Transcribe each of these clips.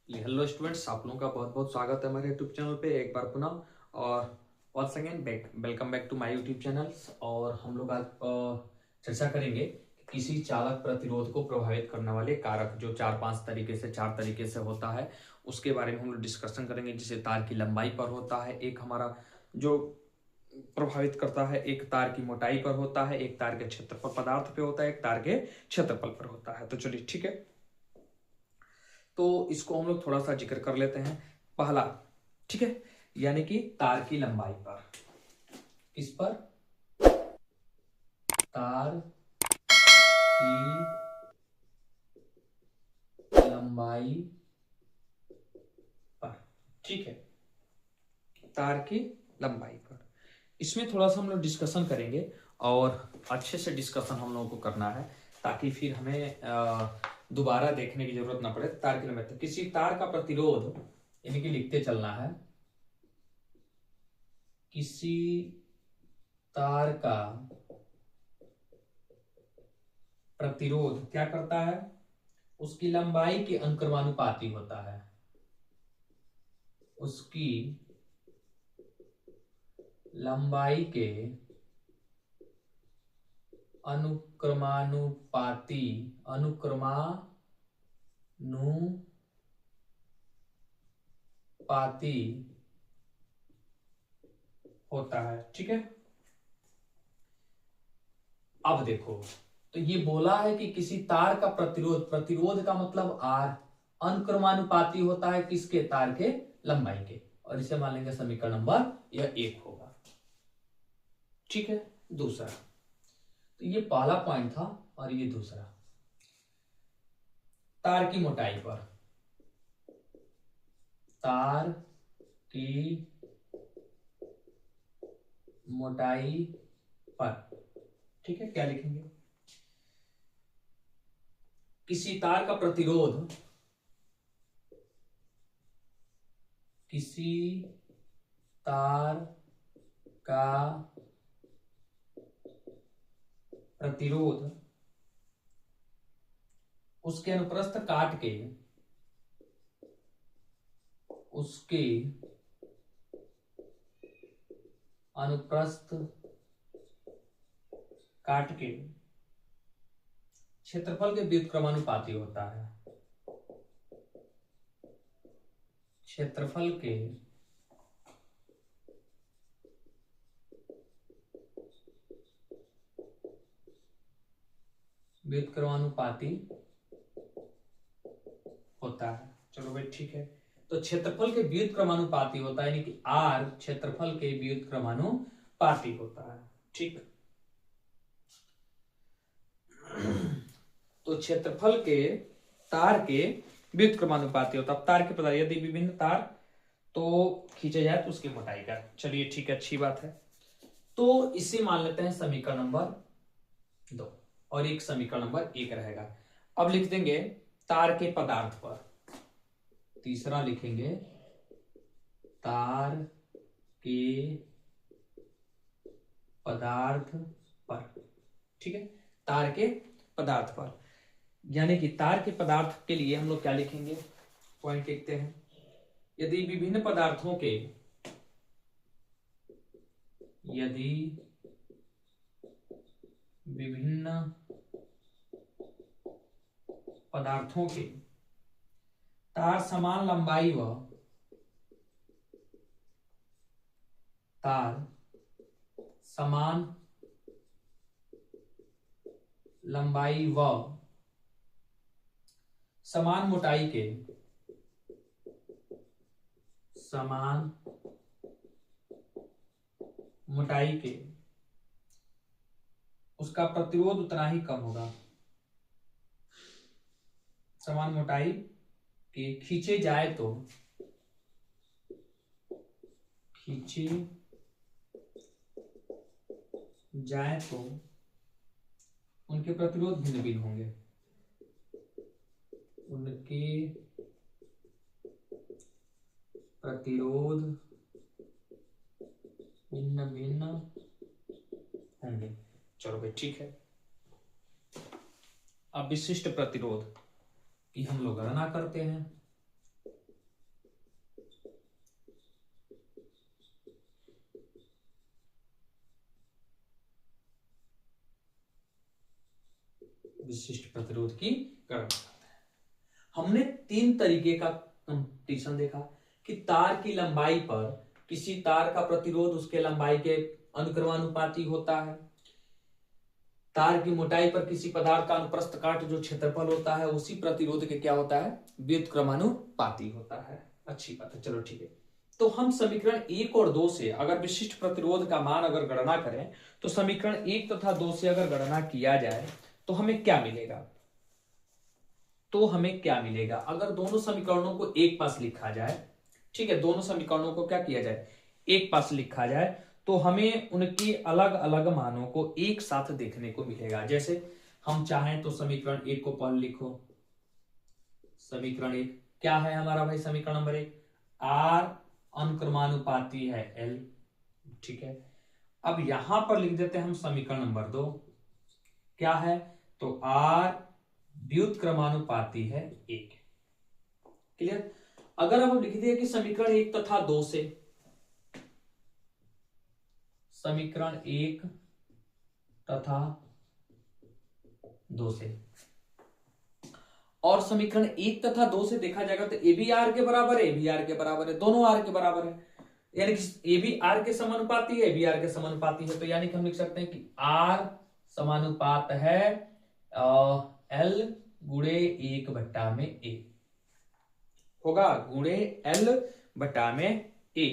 Hello students, आप लोगों का बहुत बहुत स्वागत है हमारे यूट्यूब चैनल पे एक बार पुनः। और once again welcome back to my YouTube channels. और हम लोग आज चर्चा करेंगे कि किसी चालक प्रतिरोध को प्रभावित करने वाले कारक जो चार तरीके से होता है, उसके बारे में हम लोग डिस्कशन करेंगे। जैसे तार की लंबाई पर होता है एक हमारा जो प्रभावित करता है, एक तार की मोटाई पर होता है, एक तार के क्षेत्रफल पदार्थ पे होता है, एक तार के क्षेत्रफल पर होता है। तो चलिए ठीक है, तो इसको हम लोग थोड़ा सा जिक्र कर लेते हैं। पहला, ठीक है, यानी कि तार की लंबाई पर। किस पर? तार की लंबाई पर। ठीक है, तार की लंबाई पर इसमें थोड़ा सा हम लोग डिस्कशन करेंगे और अच्छे से डिस्कशन हम लोगों को करना है, ताकि फिर हमें दोबारा देखने की जरूरत ना पड़े। तार की लंबाई, तो किसी तार का प्रतिरोध, यानी कि लिखते चलना है, किसी तार का प्रतिरोध क्या करता है? उसकी लंबाई के अनुक्रमानुपाती होता है। उसकी लंबाई के अनुक्रमानुपाती अनुक्रमानुपाती होता है। ठीक है, अब देखो, तो ये बोला है कि किसी तार का प्रतिरोध, प्रतिरोध का मतलब आर, अनुक्रमानुपाती होता है किसके? तार के लंबाई के। और इसे मान लेंगे समीकरण नंबर यह 1 होगा। ठीक है, दूसरा, तो ये पहला पॉइंट था और ये दूसरा, तार की मोटाई पर। तार की मोटाई पर, ठीक है, क्या लिखेंगे? किसी तार का प्रतिरोध, किसी तार का प्रतिरोध उसके अनुप्रस्थ काट के, उसके अनुप्रस्थ काट के क्षेत्रफल के व्युत्क्रमानुपाती होता है। क्षेत्रफल के व्युत्क्रमानुपाती होता है। चलो भाई, ठीक है, तो क्षेत्रफल के व्युत्क्रमानुपाती होता है, यानी कि आर क्षेत्रफल के व्युत्क्रमानुपाती होता है। ठीक, तो क्षेत्रफल के तार के व्युत्क्रमानुपाती होता है। अब तार के पदार्थ, यदि विभिन्न तार तो खींचे जाए तो उसकी मोटाई का। चलिए ठीक है, अच्छी बात है। तो इसे मान लेते हैं समीकरण नंबर 2 और एक समीकरण नंबर 1 रहेगा। अब लिख देंगे तार के पदार्थ पर। तीसरा लिखेंगे तार के पदार्थ पर। ठीक है, तार के पदार्थ पर, यानी कि तार के पदार्थ के लिए हम लोग क्या लिखेंगे? पॉइंट लिखते हैं, यदि विभिन्न पदार्थों के, यदि विभिन्न पदार्थों के तार समान लंबाई व तार समान लंबाई व समान मोटाई के, समान मोटाई के, उसका प्रतिरोध उतना ही कम होगा। समान मोटाई के खींचे जाए तो, खींचे जाए तो उनके प्रतिरोध भिन्न भिन्न होंगे। उनके प्रतिरोध भिन्न भिन्न होंगे। चलो भाई, ठीक है, अब विशिष्ट प्रतिरोध की हम लोग गणना करते हैं। विशिष्ट प्रतिरोध की गणना करते हैं। हमने 3 तरीके का कंपटीशन देखा कि तार की लंबाई पर किसी तार का प्रतिरोध उसके लंबाई के अनुक्रमानुपाती होता है, तार की मोटाई पर किसी पदार्थ का अनुप्रस्थ काट जो क्षेत्रफल होता है उसी प्रतिरोध के क्या होता है, व्युत्क्रमानुपाती होता है। अच्छी बात है, चलो ठीक है। तो हम समीकरण 1 और 2 से अगर विशिष्ट प्रतिरोध का मान अगर गणना करें तो समीकरण 1 तथा 2 से अगर गणना किया जाए तो हमें क्या मिलेगा, अगर दोनों समीकरणों को एक पास लिखा जाए, ठीक है, दोनों समीकरणों को क्या किया जाए, एक पास लिखा जाए, तो हमें उनके अलग अलग मानों को एक साथ देखने को मिलेगा। जैसे हम चाहें तो समीकरण 1 को पहले लिखो, समीकरण 1 क्या है हमारा भाई, समीकरण नंबर 1 आर अनुक्रमानुपाती है एल, ठीक है। अब यहां पर लिख देते हैं हम समीकरण नंबर 2 क्या है, तो आर व्युत्क्रमानुपाती है 1। क्लियर। अगर अब हम लिख दिए कि समीकरण 1 तथा 2 से, समीकरण 1 तथा 2 से, और समीकरण 1 तथा 2 से देखा जाएगा तो ए भी आर के बराबर है, ए भी आर के बराबर है, दोनों आर के बराबर है, यानी कि ए भी आर के समानुपाती है, ए भी आर के समानुपाती है। तो यानी कि हम लिख सकते हैं कि आर समानुपात है एल गुणे 1/ए होगा, गुणे एल बटा में ए।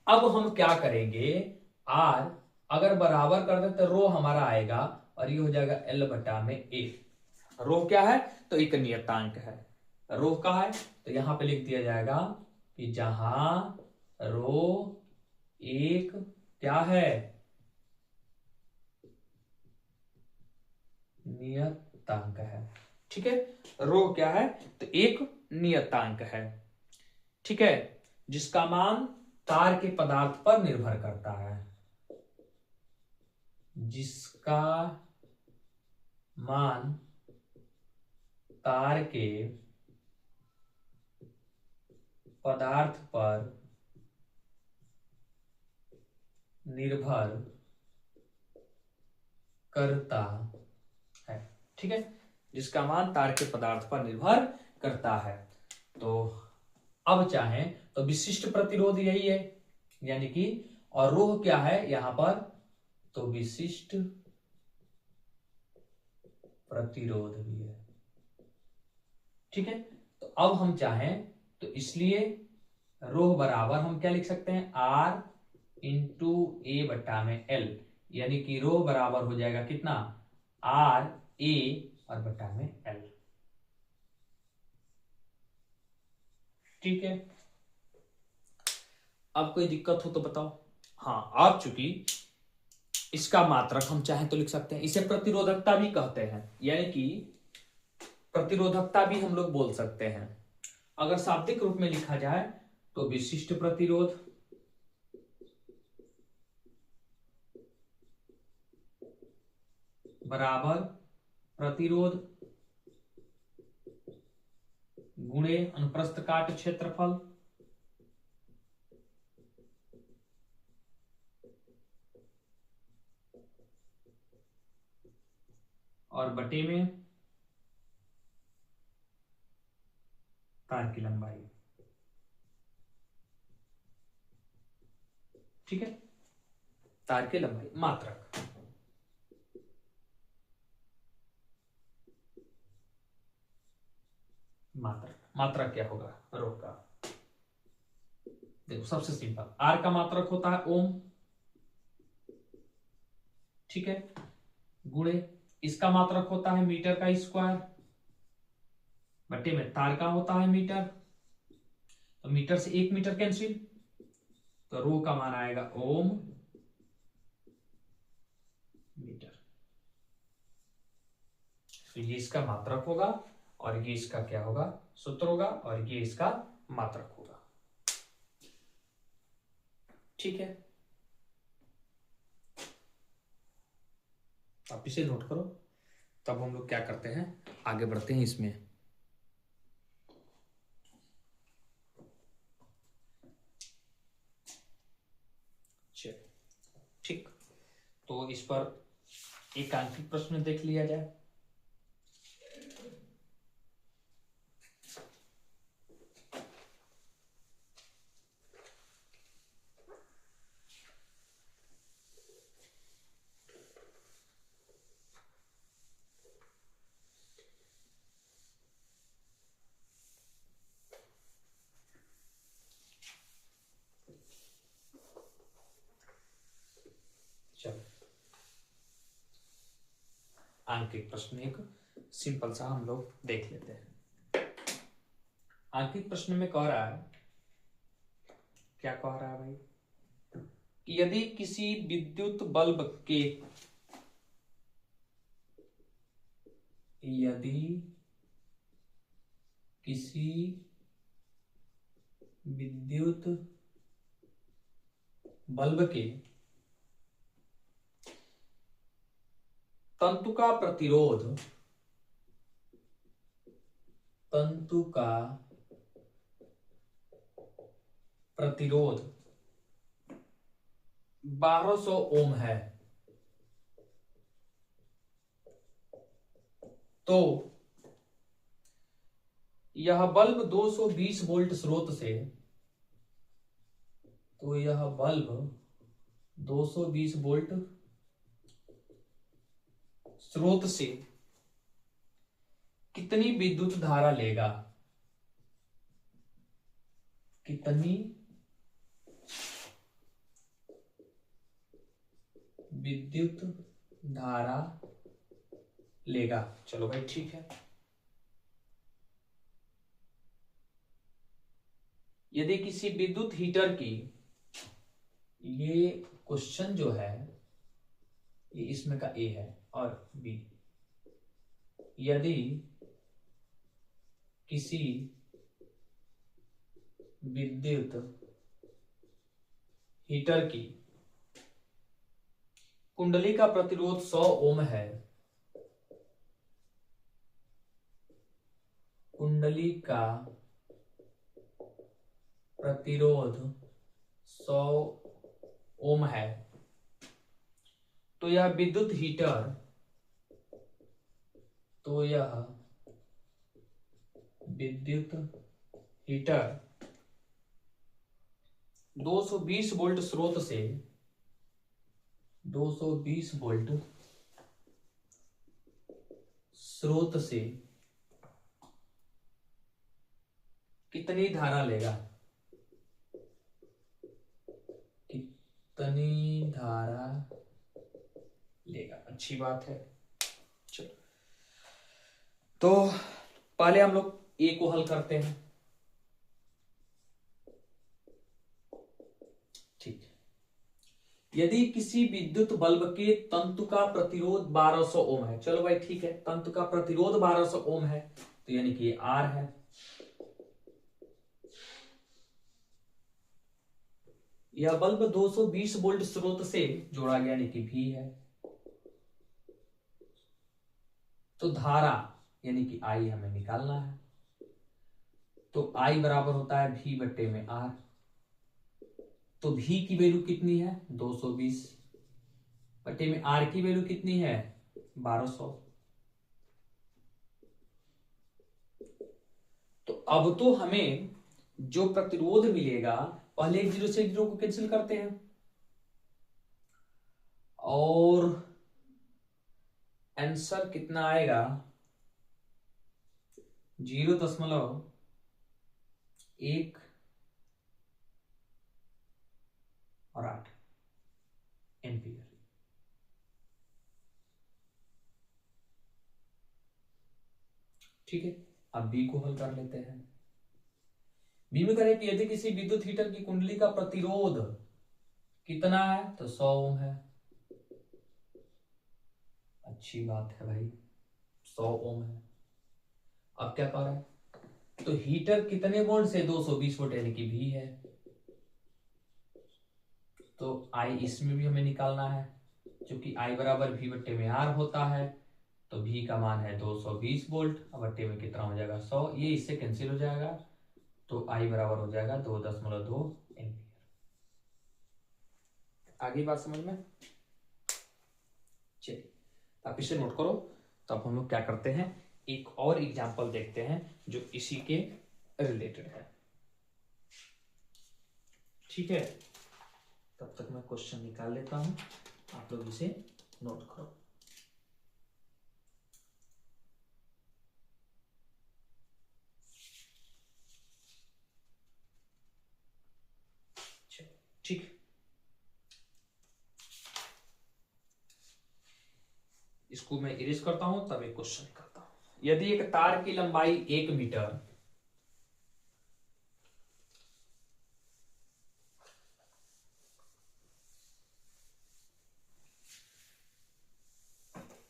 अब हम क्या करेंगे, आर अगर बराबर कर दे तो रो हमारा आएगा और ये हो जाएगा एल बटा में ए। रो क्या है, तो एक नियतांक है, रो का है, तो यहां पे लिख दिया जाएगा कि जहां रो एक क्या है, नियतांक है, ठीक है। रो क्या है, तो एक नियतांक है, ठीक है, जिसका मान तार के पदार्थ पर निर्भर करता है, जिसका मान तार के पदार्थ पर निर्भर करता है, ठीक है, जिसका मान तार के पदार्थ पर निर्भर करता है। तो अब चाहें तो विशिष्ट प्रतिरोध यही है, यानी कि, और रोह क्या है यहां पर, तो विशिष्ट प्रतिरोध भी है, ठीक है। तो अब हम चाहें तो इसलिए रोह बराबर हम क्या लिख सकते हैं, आर इंटू ए बटा में एल, यानी कि रो बराबर हो जाएगा कितना, आर ए और बटा में एल, ठीक है। अब कोई दिक्कत हो तो बताओ। हाँ, आप चूंकि इसका मात्रक हम चाहें तो लिख सकते हैं, इसे प्रतिरोधकता भी कहते हैं, यानी कि प्रतिरोधकता भी हम लोग बोल सकते हैं। अगर शाब्दिक रूप में लिखा जाए तो विशिष्ट प्रतिरोध बराबर प्रतिरोध गुणे अनुप्रस्थ काट क्षेत्रफल और बटे में तार की लंबाई, ठीक है, तार की लंबाई मात्रक। मात्रक क्या होगा, रो का, देखो सबसे सिंपल, आर का मात्रक होता है ओम, ठीक है, गुणे इसका मात्रक होता है मीटर का स्क्वायर, बटे में तार का होता है मीटर, तो मीटर से 1 मीटर कैंसिल, तो रो का मान आएगा ओम मीटर। तो ये इसका मात्रक होगा और ये इसका क्या होगा, सूत्र होगा, और ये इसका मात्रक होगा, ठीक है। आप इसे नोट करो, तब हम लोग क्या करते हैं, आगे बढ़ते हैं इसमें। चलिए ठीक, तो इस पर एक आंतरिक प्रश्न देख लिया जाए। आंकिक प्रश्न एक सिंपल सा हम लोग देख लेते हैं। आंकिक प्रश्न में कह रहा है, क्या कह रहा है भाई, कि यदि किसी विद्युत बल्ब के यदि किसी विद्युत बल्ब के तंतु का प्रतिरोध 1200 ओम है, तो यह बल्ब 220 वोल्ट स्रोत से, तो यह बल्ब 220 वोल्ट स्रोत से कितनी विद्युत धारा लेगा, कितनी विद्युत धारा लेगा। चलो भाई ठीक है। यदि किसी विद्युत हीटर की, ये क्वेश्चन जो है ये इसमें का ए है और बी, यदि किसी विद्युत हीटर की कुंडली का प्रतिरोध 100 ओम है, कुंडली का प्रतिरोध 100 ओम है, तो यह विद्युत हीटर, तो यह विद्युत हीटर 220 वोल्ट स्रोत से, 220 वोल्ट स्रोत से कितनी धारा लेगा, कितनी धारा लेगा। अच्छी बात है। चलो तो पहले हम लोग ए को हल करते हैं। ठीक है। यदि किसी विद्युत बल्ब के तंतु का प्रतिरोध 1200 ओम है, चलो भाई ठीक है, तंतु का प्रतिरोध 1200 ओम है, तो यानी कि आर है। यह बल्ब 220 वोल्ट स्रोत से जोड़ा गया, यानी कि भी है। तो धारा यानी कि आई हमें निकालना है, तो आई बराबर होता है भी बट्टे में आर। तो भी की वैल्यू कितनी है 220, बट्टे में आर की वैल्यू कितनी है 1200। तो अब तो हमें जो प्रतिरोध मिलेगा, पहले एक जीरो से एक जीरो को कैंसिल करते हैं, और आंसर कितना आएगा 0.1 और 8 एम्पियर। ठीक है, अब बी को हल कर लेते हैं। बी में करें कि यदि किसी विद्युत हीटर की कुंडली का प्रतिरोध कितना है, तो 100 ओम है। अच्छी बात है भाई, 100 ओम है। अब क्या कर रहा है, तो हीटर कितने वोल्ट से 220 वोल्ट यानी कि भी है, तो आई इसमें भी हमें निकालना है, क्योंकि आई बराबर भी बट्टे में आर होता है। तो भी का मान है 220 वोल्ट, अब बट्टे में कितना हो जाएगा 100, ये इससे कैंसिल हो जाएगा, तो आई बराबर हो जाएगा 2.2 एम्पियर। आगे बात समझ में? चलिए आप इसे नोट करो। तो अब हम लोग क्या करते हैं, एक और एग्जांपल देखते हैं जो इसी के रिलेटेड है। ठीक है, तब तक मैं क्वेश्चन निकाल लेता हूं, आप लोग इसे नोट करो। ठीक, इस इसको मैं इरेज करता हूं तब एक क्वेश्चन करता हूं। यदि एक तार की लंबाई 1 मीटर,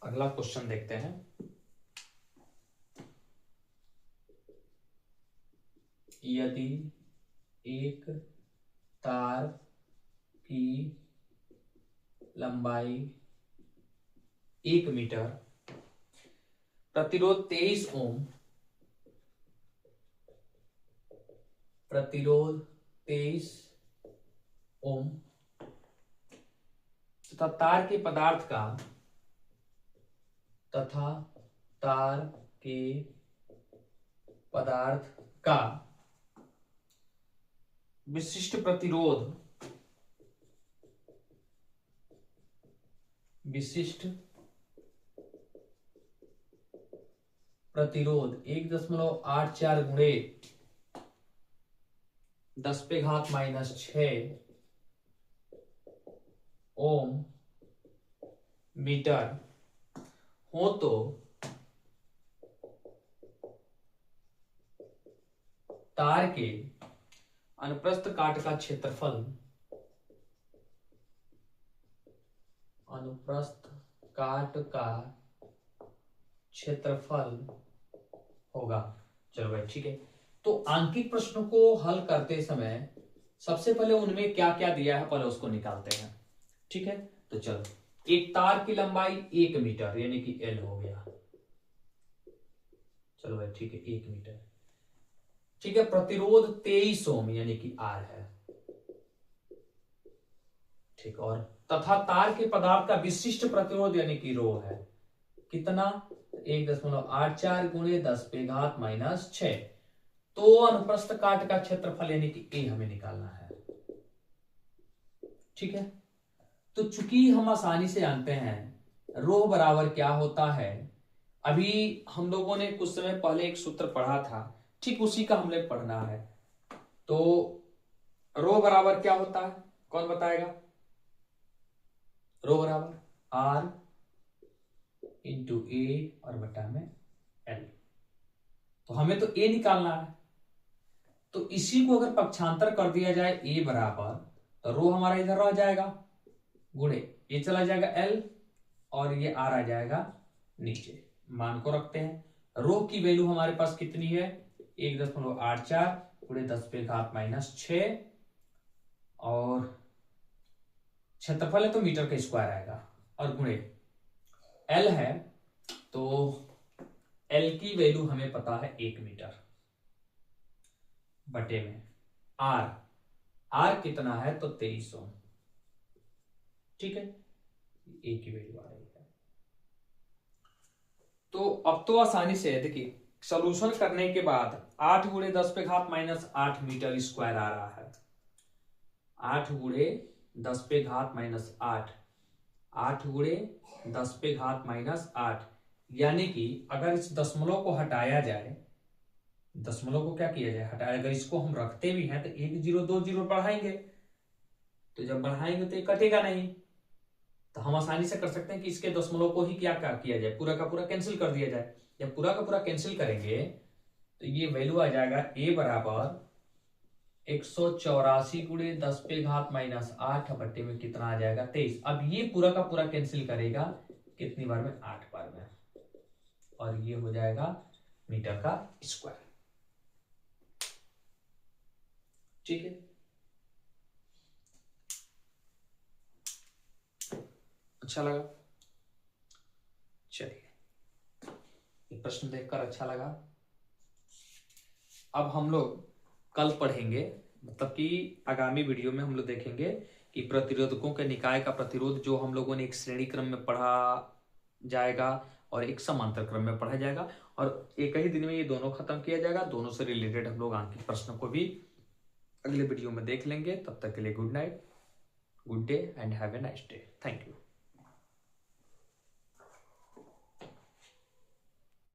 अगला क्वेश्चन देखते हैं। यदि एक तार की लंबाई 1 मीटर, प्रतिरोध 23 ओम, प्रतिरोध 23 ओम तथा तार के पदार्थ का विशिष्ट प्रतिरोध 1.84 गुणे 10⁻⁻6 ओम मीटर हो तो तार के अनुप्रस्थ काट का क्षेत्रफल होगा। चलो भाई ठीक है। तो आंकिक प्रश्नों को हल करते समय सबसे पहले उनमें क्या क्या दिया है पहले उसको निकालते हैं। ठीक है, तो चलो, एक तार की लंबाई 1 मीटर यानी कि L हो गया। चलो भाई ठीक है, 1 मीटर। ठीक है, प्रतिरोध 23 ओम यानी कि R है। ठीक, और तथा तार के पदार्थ का विशिष्ट प्रतिरोध यानी कि रो है। कितना? 1.84 गुणे 10⁻⁻6। तो अनुप्रस्थ काट का क्षेत्रफल यानी कि A हमें निकालना है। ठीक है, तो चूंकि हम आसानी से जानते हैं रो बराबर क्या होता है, अभी हम लोगों ने कुछ समय पहले एक सूत्र पढ़ा था, ठीक उसी का हमने पढ़ना है। तो रो बराबर क्या होता है, कौन बताएगा? रो बराबर R इंटू ए और बटा में L। तो हमें तो A निकालना है, तो इसी को अगर पक्षांतर कर दिया जाए A बराबर, तो रो हमारा इधर रह जाएगा, गुणे ये चला जाएगा L और ये R आ जाएगा नीचे। मान को रखते हैं, रो की वैल्यू हमारे पास कितनी है? 1.84 गुणे 10⁻⁻6 और क्षेत्रफल है तो मीटर का स्क्वायर आएगा और गुणे L है, तो L की वैल्यू हमें पता है 1 मीटर बटे में R कितना है? तो 23 ओम। ठीक है, A की वैल्यू आ रही है। तो अब तो आसानी से देखिए, सॉल्यूशन करने के बाद 8 गुणे 10⁻⁻8 मीटर स्क्वायर आ रहा है। 8 गुणे 10⁻⁻8, 8 गुणे 10⁻⁻8, यानी कि अगर इस दशमलव को हटाया जाए, दशमलव को क्या किया जाए? हटाया। अगर इसको हम रखते भी हैं तो 1 0 2 0 बढ़ाएंगे, तो जब बढ़ाएंगे तो ये कटेगा नहीं। तो हम आसानी से कर सकते हैं कि इसके दशमलव को ही क्या किया जाए, पूरा का पूरा कैंसिल कर दिया जाए। जब पूरा का पूरा कैंसिल करेंगे तो ये वैल्यू आ जाएगा A बराबर 184 गुणे 10⁻⁻8 बट्टे में कितना आ जाएगा? 23। अब ये पूरा का पूरा कैंसिल करेगा कितनी बार में? 8 बार में, और ये हो जाएगा मीटर का स्क्वायर। ठीक है, अच्छा लगा? चलिए, ये प्रश्न देखकर अच्छा लगा। अब हम लोग कल पढ़ेंगे, मतलब कि आगामी वीडियो में हम लोग देखेंगे कि प्रतिरोधकों के निकाय का प्रतिरोध जो हम लोगों ने एक श्रेणी क्रम में पढ़ा जाएगा और एक समांतर क्रम में पढ़ा जाएगा, और एक ही दिन में ये दोनों खत्म किया जाएगा। दोनों से रिलेटेड हम लोग आंकिक प्रश्नों को भी अगले वीडियो में देख लेंगे। तब तक के लिए good night, good day and have a nice day. Thank you.